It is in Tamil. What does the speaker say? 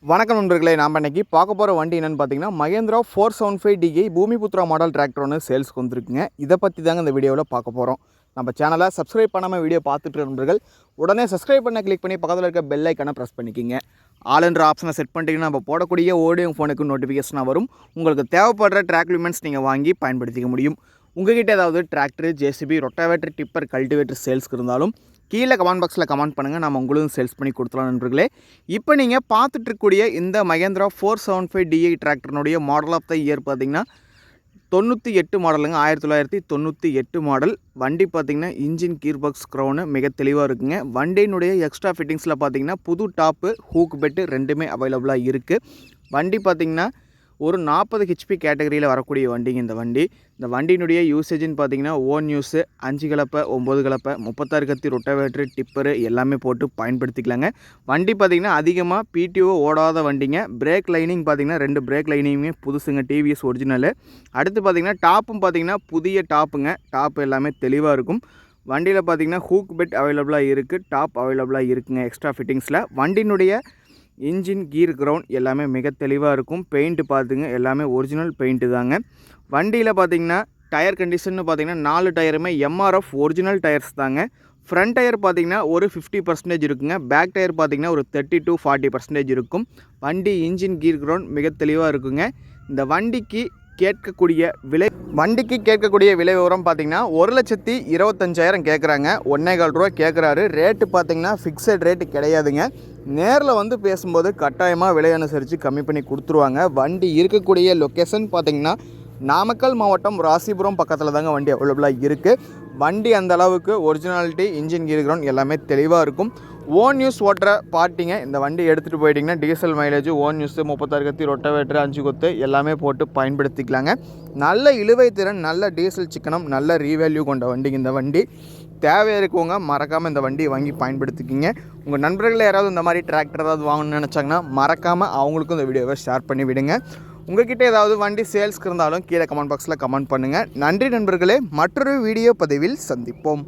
வணக்கம் நண்பர்களே, நாம் இன்னைக்கு பார்க்க போகிற வண்டி என்னென்னு பார்த்தீங்கன்னா Mahindra 475DI Bumiputera model tractor ஒன்று சேல்ஸ்க்கு வந்துருக்குங்க. இதை பற்றி தாங்க இந்த வீடியோவில் பார்க்க போகிறோம். நம்ம சேனலை சப்ஸ்கிரைப் பண்ணாமல் வீடியோ பார்த்துட்டு நண்பர்கள் உடனே சப்ஸ்கிரைப் பண்ண கிளிக் பண்ணி பக்கத்தில் இருக்க பெல் ஐக்கனை ப்ரெஸ் பண்ணிக்கிங்க. ஆல் என்ற ஆப்ஷனை செட் பண்ணிட்டீங்கன்னா நம்ம போடக்கூடிய ஆடியோ ஃபோனுக்கு நோட்டிஃபிகேஷனாக வரும். உங்களுக்கு தேவைப்படுற ட்ராக் லிமெண்ட்ஸ் நீங்கள் வாங்கி பயன்படுத்திக்க முடியும். உங்கள்கிட்ட ஏதாவது tractor, JCB, rotavator, tipper, cultivator சேல்ஸ்க்கு இருந்தாலும் கீழே கமெண்ட் பாக்ஸில் கமெண்ட் பண்ணுங்கள். நம்ம உங்களுக்கும் சேல்ஸ் பண்ணி கொடுத்துலாம் நண்பர்களே. இப்போ நீங்கள் பார்த்துட்ருக்கக்கூடிய இந்த மகேந்திரா 475DI டிராக்டர்னுடைய மாடல் ஆஃப் த இயர் பார்த்திங்கன்னா 98 மாடலுங்க. 1998 மாடல். வண்டி பார்த்திங்கன்னா இன்ஜின் கீர் பாக்ஸ் க்ரௌனு மிக தெளிவாக இருக்குங்க. வண்டியினுடைய எக்ஸ்ட்ரா ஃபிட்டிங்ஸில் பார்த்திங்கன்னா புது டாப்பு, ஹூக் பெட்டு ரெண்டுமே அவைலபிளாக இருக்குது. வண்டி பார்த்திங்கன்னா ஒரு 40 ஹெச்பி கேட்டகரியில் வரக்கூடிய வண்டிங்க இந்த வண்டி. இந்த வண்டியினுடைய யூசேஜின்னு பார்த்தீங்கன்னா ஓன் யூஸு 5 கலப்பை, 9 கலப்பை, 36 கத்தி, ரொட்டாவேட்டரு, டிப்பரு எல்லாமே போட்டு பயன்படுத்திக்கலாங்க. வண்டி பார்த்திங்கன்னா அதிகமாக பிடிஓ ஓடாத வண்டிங்க. பிரேக் லைனிங் பார்த்திங்கன்னா 2 பிரேக் லைனிங்குமே புதுசுங்க, டிவிஎஸ் ஒரிஜினலு. அடுத்து பார்த்திங்கன்னா டாப்பும் பார்த்திங்கன்னா புதிய டாப்புங்க. டாப் எல்லாமே தெளிவாக இருக்கும். வண்டியில் பார்த்திங்கன்னா ஹூக் பெட் அவைலபிளாக இருக்குது, டாப் அவைலபிளாக இருக்குங்க எக்ஸ்ட்ரா ஃபிட்டிங்ஸில். வண்டியினுடைய இன்ஜின் கீர் கிரவுண்ட் எல்லாமே மிக தெளிவாக இருக்கும். பெயிண்ட்டு பார்த்துங்க எல்லாமே ஒரிஜினல் பெயிண்ட்டு தாங்க. வண்டியில் பார்த்திங்கன்னா டயர் கண்டிஷன்னு பார்த்திங்கன்னா 4 டயருமே எம்ஆர்எஃப் ஒரிஜினல் டயர்ஸ் தாங்க. ஃப்ரண்ட் டயர் பார்த்திங்கன்னா ஒரு 50% இருக்குங்க. பேக் டயர் பார்த்திங்கன்னா ஒரு 30 to 40% இருக்கும். வண்டி இன்ஜின் கீர் கிரவுண்ட் மிக தெளிவாக இருக்குங்க. இந்த வண்டிக்கு கேட்கக்கூடிய விலை விவரம் பார்த்திங்கன்னா 1,25,000 கேட்குறாங்க. 1,400 ரூபா கேட்குறாரு. ரேட்டு பார்த்திங்கன்னா ஃபிக்ஸட் ரேட்டு கிடையாதுங்க. நேரில் வந்து பேசும்போது கட்டாயமாக விலை அனுசரித்து கம்மி பண்ணி கொடுத்துருவாங்க. வண்டி இருக்கக்கூடிய லொக்கேஷன் பார்த்திங்கன்னா நாமக்கல் மாவட்டம் ராசிபுரம் பக்கத்தில் தாங்க வண்டி அவைலபிளாக இருக்குது. வண்டி அந்த அளவுக்கு ஒரிஜினாலிட்டி, இன்ஜின் கீர் கிரவுண்ட் எல்லாமே தெளிவாக இருக்கும். ஓன் யூஸ் ஓட்டுற பார்ட்டிங்க இந்த வண்டி எடுத்துகிட்டு போயிட்டிங்கன்னா டீசல் மைலேஜ், ஓன் யூஸ், 36 கத்தி, ரொட்டாவேட்டர், 5 கொத்து எல்லாமே போட்டு பயன்படுத்திக்கலாங்க. நல்ல இழுவை திறன், நல்ல டீசல் சிக்கனம், நல்ல ரீவேல்யூ கொண்ட வண்டிங்க இந்த வண்டி. தேவை இருக்கவங்க மறக்காமல் இந்த வண்டியை வாங்கி பயன்படுத்திக்கிங்க. உங்கள் நண்பர்கள் யாராவது இந்த மாதிரி டிராக்டர் ஏதாவது வாங்கணும்னு நினச்சாங்கன்னா மறக்காமல் அவங்களுக்கும் இந்த வீடியோவை ஷேர் பண்ணி விடுங்க. உங்கள்கிட்ட ஏதாவது வண்டி சேல்ஸ்க்கு இருந்தாலும் கீழே கமெண்ட் பாக்ஸில் கமெண்ட் பண்ணுங்கள். நன்றி நண்பர்களே, மற்றொரு வீடியோ பதிவில் சந்திப்போம்.